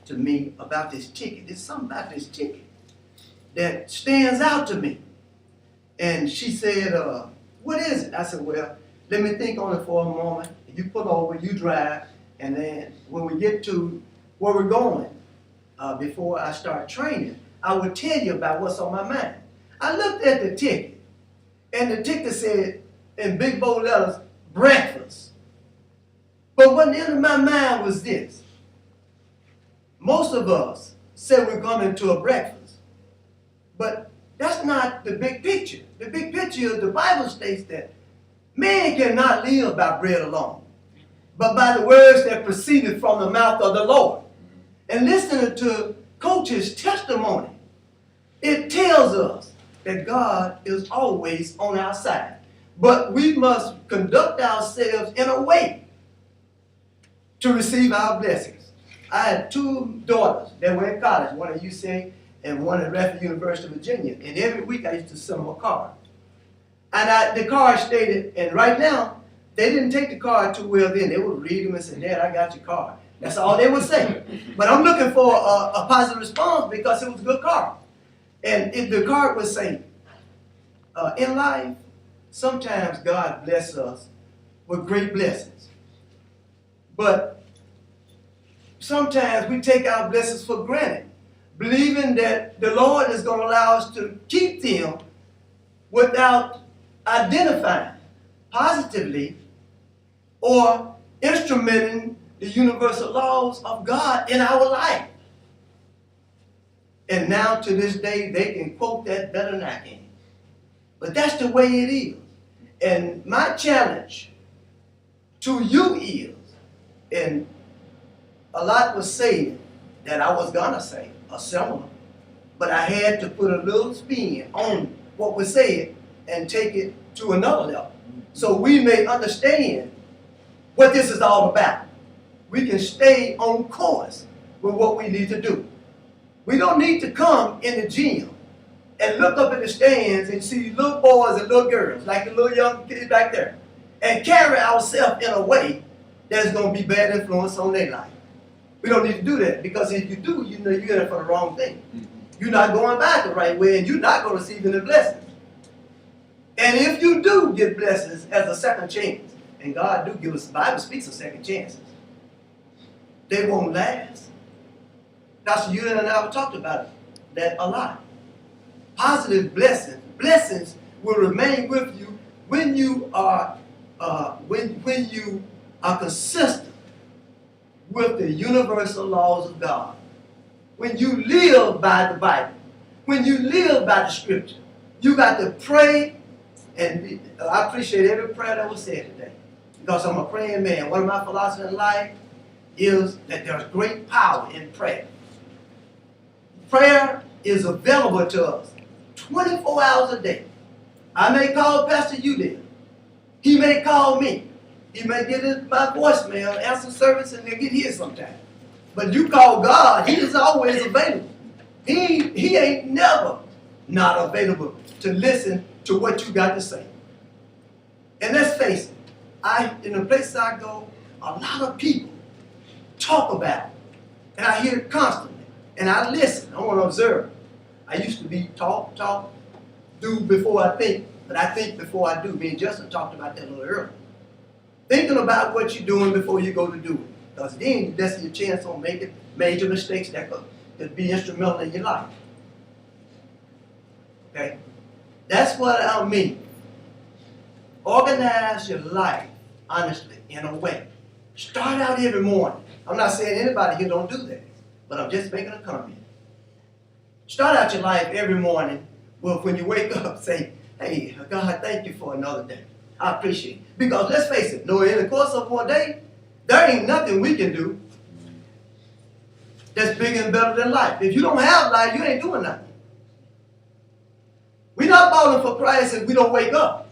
to me about this ticket. There's something about this ticket that stands out to me. And she said, what is it? I said, well, let me think on it for a moment. You pull over, you drive, and then when we get to where we're going, before I start training, I will tell you about what's on my mind. I looked at the ticket, and the ticket said in big bold letters, breakfast. But what in my mind was this. Most of us say we're coming to a breakfast, but that's not the big picture. The big picture is the Bible states that man cannot live by bread alone, but by the words that proceeded from the mouth of the Lord. And listening to Coach's testimony, it tells us that God is always on our side. But we must conduct ourselves in a way to receive our blessings. I had two daughters that were in college, one at UCA and one at Radford University of Virginia. And every week I used to send them a card. And the card stated, and right now, they didn't take the card too well then. They would read them and say, Dad, I got your card. That's all they would say. But I'm looking for a positive response because it was a good card. And the card would say, in life, sometimes God bless us with great blessings. But sometimes we take our blessings for granted, believing that the Lord is going to allow us to keep them without identifying positively or instrumenting the universal laws of God in our life. And now to this day, they can quote that better than I can. But that's the way it is. And my challenge to you is, and a lot was said that I was going to say, a similar, but I had to put a little spin on what was said and take it to another level. So we may understand what this is all about. We can stay on course with what we need to do. We don't need to come in the gym and look up in the stands and see little boys and little girls, like the little young kids back there, and carry ourselves in a way that's going to be bad influence on their life. We don't need to do that, because if you do, you know you're in it for the wrong thing. You're not going back the right way, and you're not going to receive any blessings. And if you do get blessings as a second chance, and God do give us, the Bible speaks of second chances, they won't last. Pastor Ewan and I have talked about that a lot. Positive blessings will remain with you when you are when you are consistent with the universal laws of God. When you live by the Bible, when you live by the Scripture, you got to pray. And I appreciate every prayer that was said today, because I'm a praying man. One of my philosophies in life is that there's great power in prayer. Prayer is available to us 24 hours a day. I may call Pastor Udell. He may call me. He may get my voicemail, answer service, and they get here sometime. But you call God, He is always available. He ain't never not available to listen to what you got to say. And let's face it, in the places I go, a lot of people talk about it, and I hear it constantly. And I listen. I want to observe. I used to be talk, do before I think, but I think before I do. Me and Justin talked about that a little earlier. Thinking about what you're doing before you go to do it, because then that's your chance on making major mistakes that could be instrumental in your life. Okay? That's what I mean. Organize your life honestly, in a way. Start out every morning. I'm not saying anybody here don't do that, but I'm just making a comment. Start out your life every morning with, when you wake up, say, hey, God, thank you for another day. I appreciate it. Because let's face it, in the course of one day, there ain't nothing we can do that's bigger and better than life. If you don't have life, you ain't doing nothing. We're not balling for Christ if we don't wake up.